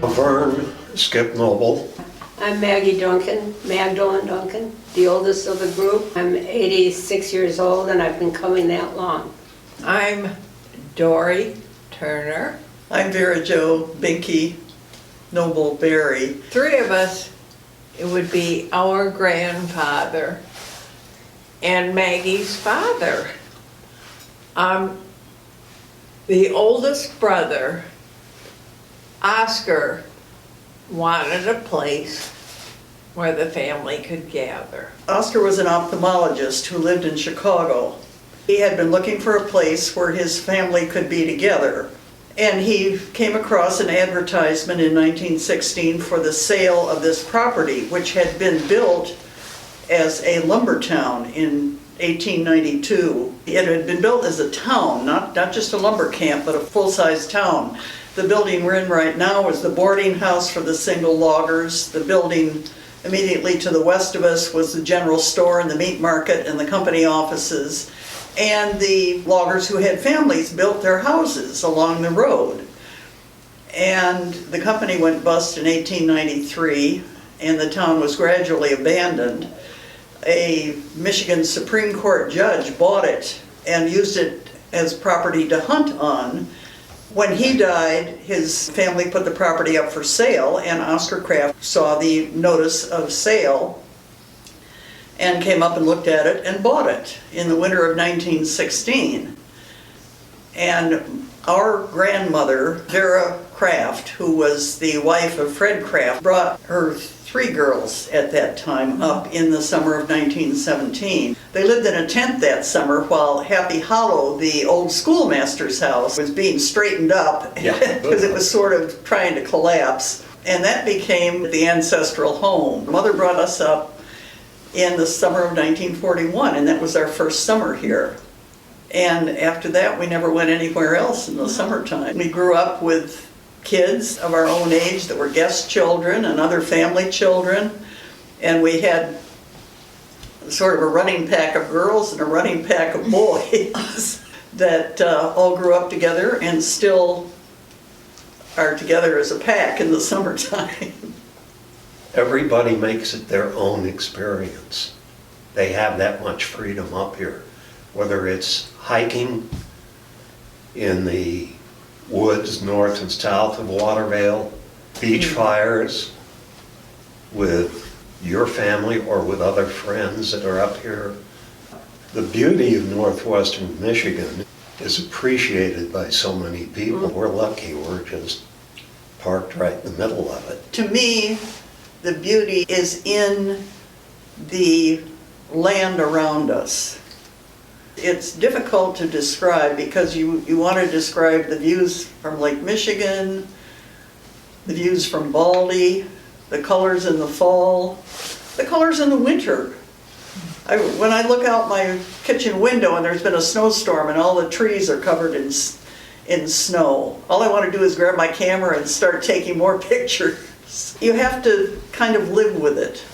Vern Skip Noble. I'm Maggie Duncan, Magdalene Duncan, the oldest of the group. I'm 86 years old and I've been coming that long. I'm Dory Turner. I'm Vera Jo Binky Noble Berry. Three of us, it would be our grandfather and Maggie's father. I'm the oldest brother. Oscar wanted a place where the family could gather. Oscar was an ophthalmologist who lived in Chicago. He had been looking for a place where his family could be together. And he came across an advertisement in 1916 for the sale of this property, which had been built as a lumber town in 1892. It had been built as a town, not just a lumber camp, but a full-size town. The building we're in right now is the boarding house for the single loggers. The building immediately to the west of us was the general store and the meat market and the company offices. And the loggers who had families built their houses along the road. And the company went bust in 1893, and the town was gradually abandoned. A Michigan Supreme Court judge bought it and used it as property to hunt on. When he died, his family put the property up for sale, and Oscar KRAFT saw the notice of sale and came up and looked at it and bought it in the winter of 1916. And our grandmother, Vera KRAFT, who was the wife of Fred KRAFT, brought her three girls at that time up in the summer of 1917. They lived in a tent that summer while Happy Hollow, the old schoolmaster's house, was being straightened up because it was sort of trying to collapse. And that became the ancestral home. Mother brought us up in the summer of 1941, and that was our first summer here. And after that, we never went anywhere else in the summertime. We grew up with kids of our own age that were guest children and other family children, and we had sort of a running pack of girls and a running pack of boys that all grew up together and still are together as a pack in the summertime. Everybody makes it their own experience. They have that much freedom up here. Whether it's hiking in the woods north and south of Watervale, beach fires with your family or with other friends that are up here. The beauty of northwestern Michigan is appreciated by so many people. We're lucky, we're just parked right in the middle of it. To me, the beauty is in the land around us. It's difficult to describe because you want to describe the views from Lake Michigan, the views from BALDY, the colors in the fall, the colors in the winter. When I look out my kitchen window and there's been a snowstorm and all the trees are covered in snow, all I want to do is grab my camera and start taking more pictures. You have to kind of live with it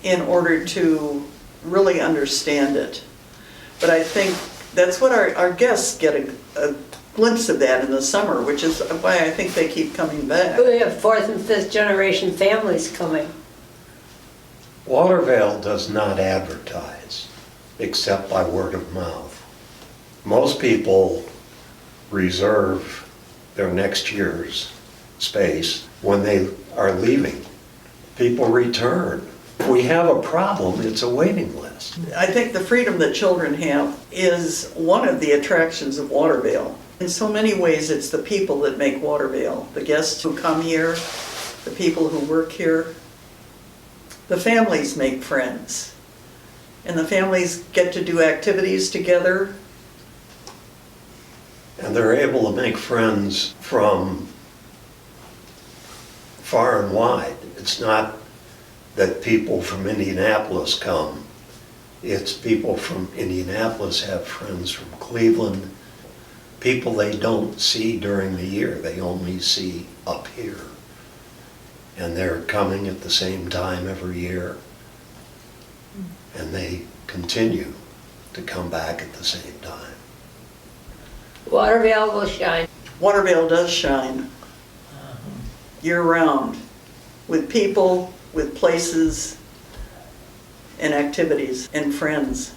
in order to really understand it. But I think that's what our guests get a glimpse of that in the summer, which is why I think they keep coming back. We have fourth and fifth generation families coming. Watervale does not advertise except by word of mouth. Most people reserve their next year's space when they are leaving. People return. If we have a problem, it's a waiting list. I think the freedom that children have is one of the attractions of Watervale. In so many ways, it's the people that make Watervale. The guests who come here, the people who work here. The families make friends. And the families get to do activities together. And they're able to make friends from far and wide. It's not that people from Indianapolis come. It's people from Indianapolis have friends from Cleveland, people they don't see during the year, they only see up here. And they're coming at the same time every year. And they continue to come back at the same time. Watervale will shine. Watervale does shine. year-round, with people, with places, and activities, and friends.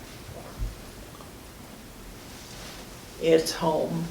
It's home.